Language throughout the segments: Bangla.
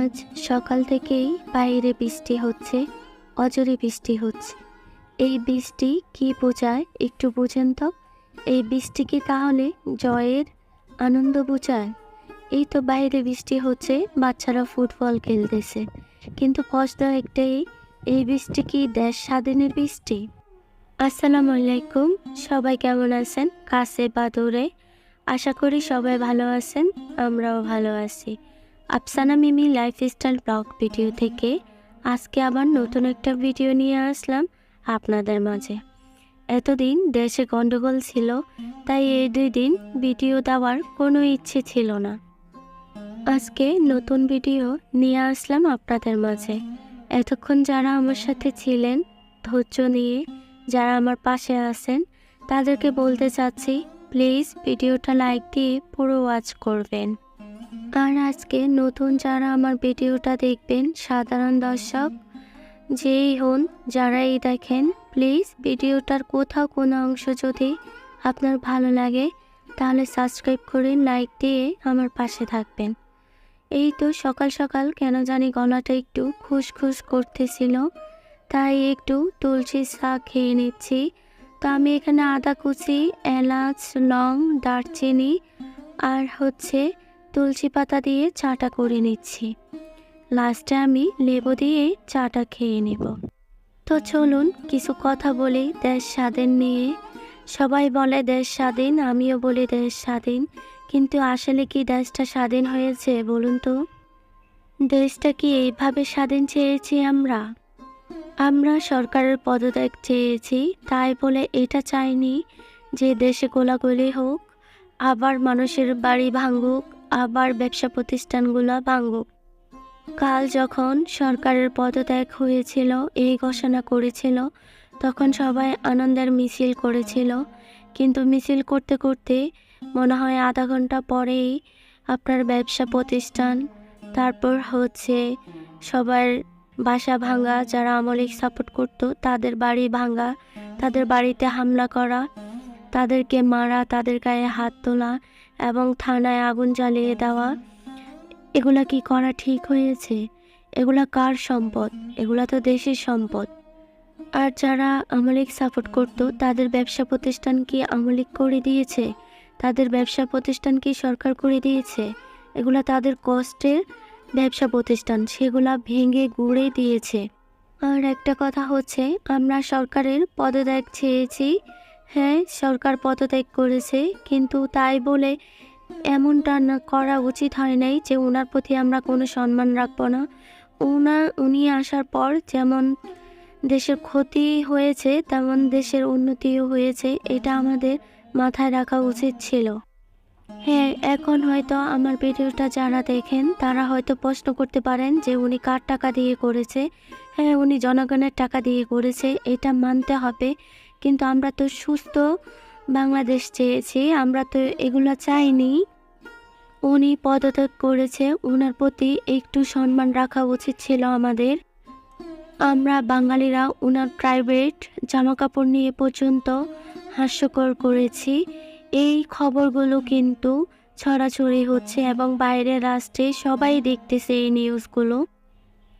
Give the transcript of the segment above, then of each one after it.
আজ সকাল থেকেই বাইরে বৃষ্টি হচ্ছে, অজরে বৃষ্টি হচ্ছে। এই বৃষ্টি কি বোঝায় একটু বোঝেন তো? এই বৃষ্টি কি তাহলে জয়ের আনন্দ বোঝায়? এই তো বাইরে বৃষ্টি হচ্ছে, বাচ্চারা ফুটবল খেলতেছে, কিন্তু প্রশ্ন একটাই, এই বৃষ্টি কি দেশ স্বাধীনের বৃষ্টি? আসসালামু আলাইকুম, সবাই কেমন আছেন কাছে বা দূরে? আশা করি সবাই ভালো আছেন, আমরাও ভালো আছি। আফসানা মিমি লাইফস্টাইল ব্লগ ভিডিও থেকে আজকে আবার নতুন একটা ভিডিও নিয়ে আসলাম আপনাদের মাঝে। এতদিন দেশে গন্ডগোল ছিল, তাই এই 2 দিন ভিডিও দেওয়ার কোনো ইচ্ছে ছিল না। আজকে নতুন ভিডিও নিয়ে আসলাম আপনাদের মাঝে। এতক্ষণ যারা আমার সাথে ছিলেন ধৈর্য নিয়ে, যারা আমার পাশে আছেন, তাদেরকে বলতে চাচ্ছি প্লিজ ভিডিওটা লাইক দিয়ে পুরো ওয়াচ করবেন। আর আজকে নতুন যারা আমার ভিডিওটা দেখবেন, সাধারণ দর্শক যেই হন, যারাই দেখেন, প্লিজ ভিডিওটার কোথাও কোনো অংশ যদি আপনার ভালো লাগে তাহলে সাবস্ক্রাইব করে লাইক দিয়ে আমার পাশে থাকবেন। এই তো সকাল সকাল কেন জানি গলাটা একটু খুসখুস করতেছিল, তাই একটু তুলসী চা খেয়ে নিচ্ছি। তো আমি এখানে আদা কুচি, এলাচ, লং, দারচিনি আর তুলসী পাতা দিয়ে চাটা করে নিচ্ছি। লাস্টে আমি লেবু দিয়ে চাটা খেয়ে নেব। তো চলুন কিছু কথা বলি দেশ স্বাধীন নিয়ে। সবাই বলে দেশ স্বাধীন, আমিও বলি দেশ স্বাধীন, কিন্তু আসলে কি দেশটা স্বাধীন হয়েছে বলুন তো? দেশটা কি এইভাবে স্বাধীন চেয়েছি আমরা? আমরা সরকারের পদত্যাগ চেয়েছি, তাই বলে এটা চাইনি যে দেশে গোলাগুলি হোক, আবার মানুষের বাড়ি ভাঙুক, আবার ব্যবসা প্রতিষ্ঠানগুলো ভাঙুক। কাল যখন সরকারের পদত্যাগ হয়েছিল, এই ঘোষণা করেছিল, তখন সবাই আনন্দের মিছিল করেছিল, কিন্তু মিছিল করতে করতে মনে হয় আধা ঘন্টা পরেই আপনার ব্যবসা প্রতিষ্ঠান, তারপর সবার বাসা ভাঙা, যারা আওয়ামী লীগ সাপোর্ট করতো তাদের বাড়ি ভাঙা, তাদের বাড়িতে হামলা করা, তাদেরকে মারা, তাদের গায়ে হাত তোলা এবং থানায় আগুন জ্বালিয়ে দেওয়া। এগুলা কি করা ঠিক হয়েছে? এগুলা কার সম্পদ? এগুলা তো দেশের সম্পদ। আর যারা আওয়ামী লীগ সাপোর্ট করতো তাদের ব্যবসা প্রতিষ্ঠান কি আওয়ামী লীগ করে দিয়েছে? তাদের ব্যবসা প্রতিষ্ঠান কি সরকার করে দিয়েছে? এগুলা তাদের কষ্টের ব্যবসা প্রতিষ্ঠান, সেগুলা ভেঙে গুঁড়ে দিয়েছে। আর একটা কথা আমরা সরকারের পদত্যাগ চেয়েছি। হ্যাঁ, সরকার পদত্যাগ করেছে, কিন্তু তাই বলে এমনটা না করা উচিত হয় নাই যে ওনার প্রতি আমরা কোনো সম্মান রাখবো না। উনি আসার পর যেমন দেশের ক্ষতি হয়েছে তেমন দেশের উন্নতিও হয়েছে, এটা আমাদের মাথায় রাখা উচিত ছিল। হ্যাঁ, এখন হয়তো আমার ভিডিওটা যারা দেখেন তারা হয়তো প্রশ্ন করতে পারেন যে উনি কার টাকা দিয়ে করেছে। হ্যাঁ, উনি জনগণের টাকা দিয়ে করেছে, এটা মানতে হবে, কিন্তু আমরা তো সুস্থ বাংলাদেশ চেয়েছি, আমরা তো এগুলো চাইনি। উনি পদত্যাগ করেছে, ওনার প্রতি একটু সম্মান রাখা উচিত ছিল আমাদের। আমরা বাঙালিরা ওনার প্রাইভেট জামাকাপড় নিয়ে পর্যন্ত হাস্যকর করেছি। এই খবরগুলো কিন্তু ছড়াছড়ি হচ্ছে এবং বাইরের রাষ্ট্রে সবাই দেখতেছে এই নিউজগুলো।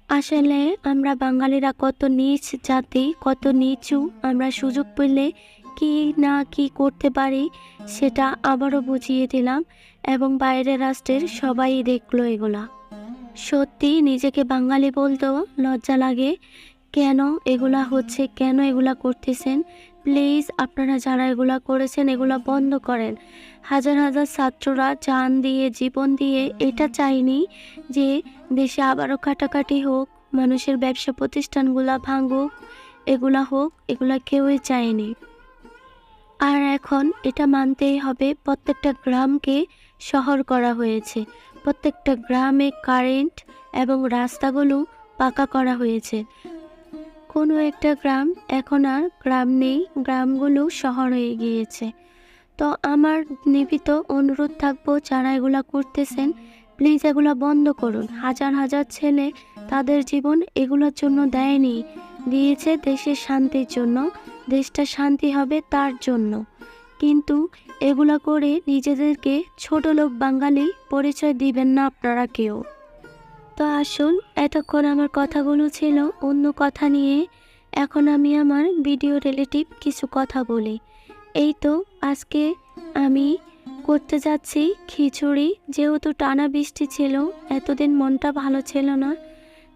আসলে আমরা বাঙালিরা কত নীচ জাতি, কত নিচু, আমরা সুযোগ পেলে কি না কি করতে পারি সেটা আবারও বুঝিয়ে দিলাম এবং বাইরের রাষ্ট্রের সবাই দেখলো এগুলা। সত্যি নিজেকে বাঙালি বলতেও লজ্জা লাগে। কেন এগুলা হচ্ছে, কেন এগুলা করতেছেন? প্লিজ আপনারা যারা এগুলা করেছেন এগুলা বন্ধ করেন। হাজার হাজার ছাত্ররা জান দিয়ে, জীবন দিয়ে এটা চাইনি যে দেশে আবারও কাটাকাটি হোক, মানুষের ব্যবসা প্রতিষ্ঠানগুলা ভাঙুক, এগুলা হোক, এগুলা কেউই চায়নি। আর এখন এটা মানতেই হবে, প্রত্যেকটা গ্রামকে শহর করা হয়েছে, প্রত্যেকটা গ্রামে কারেন্ট এবং রাস্তাগুলো পাকা করা হয়েছে। কোনো একটা গ্রাম এখন আর গ্রাম নেই, গ্রামগুলো শহর হয়ে গিয়েছে। তো আমার নিবিত অনুরোধ থাকবো, যারা এগুলা করতেছেন প্লিজ এগুলা বন্ধ করুন। হাজার হাজার ছেলে তাদের জীবন এগুলোর জন্য দেয়নি, দিয়েছে দেশের শান্তির জন্য, দেশটা শান্তি হবে তার জন্য। কিন্তু এগুলা করে নিজেদেরকে ছোট লোক বাঙালি পরিচয় দিবেন না আপনারা কেউ। তো আসুন, এতক্ষণ আমার কথাগুলো ছিল অন্য কথা নিয়ে, এখন আমি আমার ভিডিও রিলেটিভ কিছু কথা বলি। এই তো আজকে আমি করতে যাচ্ছি খিচুড়ি। যেহেতু টানা বৃষ্টি ছিল, এতদিন মনটা ভালো ছিল না,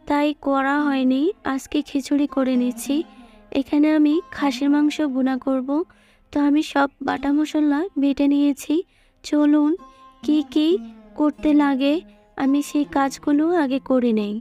তাই করা হয়নি। আজকে খিচুড়ি করে নিচ্ছি। এখানে আমি খাসির মাংস ভুনা করব। তো আমি সব বাটা মশলা বেটে নিয়েছি। চলুন কি কি করতে লাগে আমি সেই কাজগুলো আগে করে নেই।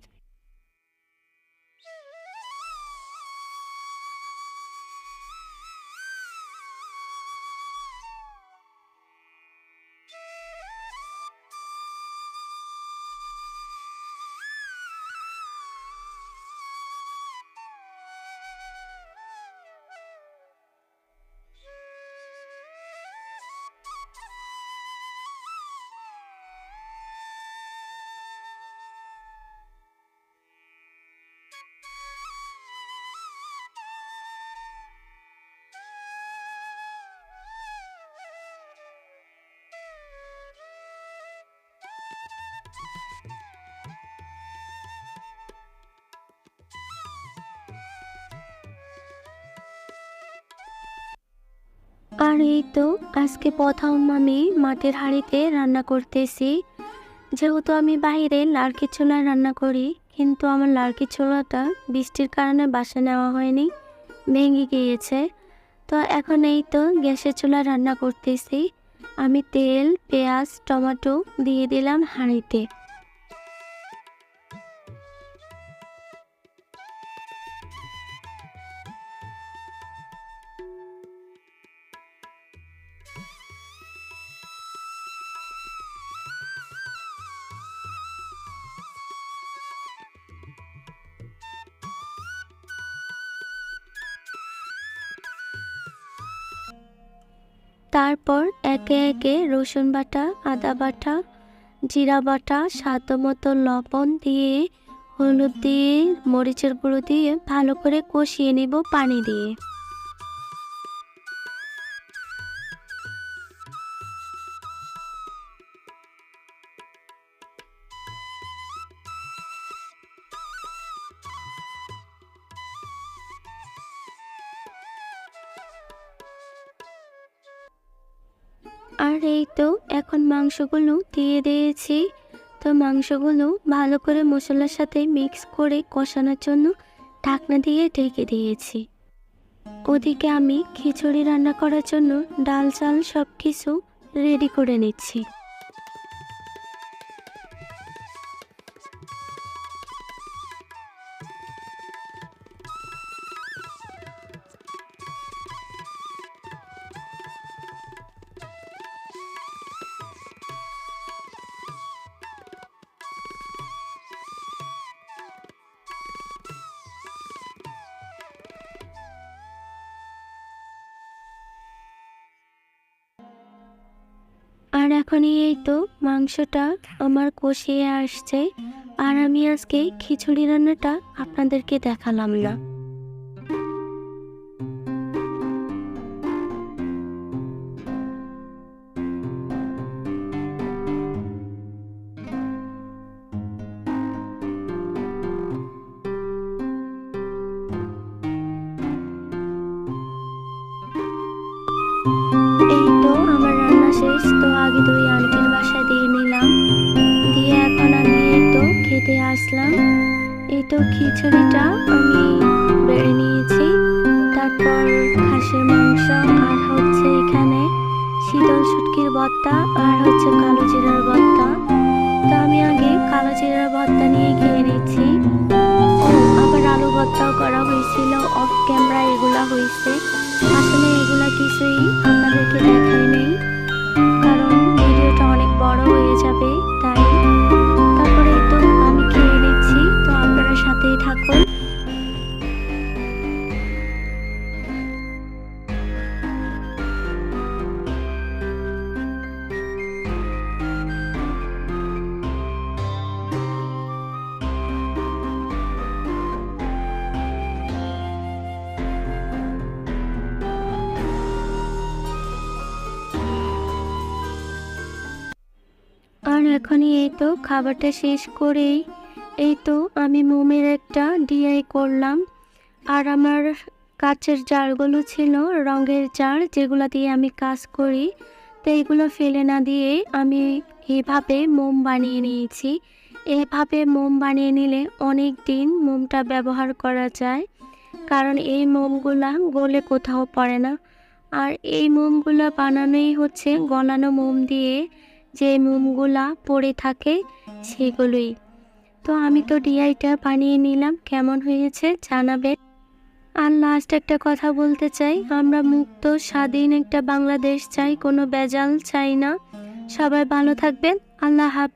আর এই তো আজকে প্রথম আমি মাটির হাঁড়িতে রান্না করতেছি। যেহেতু আমি বাইরে লার্কির চুলায় রান্না করি, কিন্তু আমার লার্কির চুলাটা বৃষ্টির কারণে বাসায় নেওয়া হয়নি, ভেঙে গিয়েছে। তো এখন এই তো গ্যাসের চুলায় রান্না করতেছি। আমি তেল, পেঁয়াজ, টমেটো দিয়ে দিলাম হাঁড়িতে। তারপর একে একে রসুন বাটা, আদা বাটা, জিরা বাটা, স্বাদ মতো লবণ দিয়ে, হলুদ দিয়ে, মরিচের গুঁড়ো দিয়ে ভালো করে কষিয়ে নেব পানি দিয়ে। আর এই তো এখন মাংসগুলো দিয়ে দিয়েছি। তো মাংসগুলো ভালো করে মশলার সাথে মিক্স করে কষানোর জন্য ঢাকনা দিয়ে ঢেকে দিয়েছি। ওদিকে আমি খিচুড়ি রান্না করার জন্য ডাল চাল সব কিছু রেডি করে নিচ্ছি। আর এখনই এই তো মাংসটা আমার কষিয়ে আসছে। আর আমি আজকে খিচুড়ি রান্নাটা আপনাদেরকে দেখালাম না। এই তো আমার রান্না শেষ। তো আগে দুই আন্টির বাসায় দিয়ে নিলাম, দিয়ে এখন আমি এই তো খেতে আসলাম। এই তো খিচুড়িটা আমি বেড়ে নিয়েছি, তারপর খাসির মাংস, আর হচ্ছে এখানে শীতল শুটকির ভর্তা, আর হচ্ছে কালো জিরার ভর্তা। তো আমি আগে কালো জিরার ভর্তা নিয়ে খেয়ে নিচ্ছি। ও আবার আলু ভর্তাও করা হয়েছিল, অফ ক্যামেরা এগুলা হয়েছে। আসলে এগুলা কিছুই আপনাদেরকে দেখাই নেই, কারণ ভিডিওটা অনেক বড় হয়ে যাবে, তাই। তারপরে তো আমি খেয়ে নিচ্ছি, তো আপনারা সাথেই থাকুন। আর এখনই এই তো খাবারটা শেষ করেই এই তো আমি মোমের একটা ডিআই করলাম। আর আমার কাচের জারগুলো ছিল রঙের জার, যেগুলো দিয়ে আমি কাজ করি। তো এইগুলো ফেলে না দিয়ে আমি এভাবে মোম বানিয়ে নিয়েছি। এভাবে মোম বানিয়ে নিলে অনেক দিন মোমটা ব্যবহার করা যায়, কারণ এই মোমগুলা গলে কোথাও পড়ে না। আর এই মোমগুলা বানানোই হচ্ছে গলানো মোম দিয়ে, যে মোমগুলা পড়ে থাকে সেগুলোই। তো আমি তো ডিআইটা বানিয়ে নিলাম, কেমন হয়েছে জানাবেন। আর লাস্ট একটা কথা বলতে চাই, আমরা মুক্ত স্বাধীন একটা বাংলাদেশ চাই, কোনো ভেজাল চাই না। সবাই ভালো থাকবেন। আল্লাহ হাফেজ।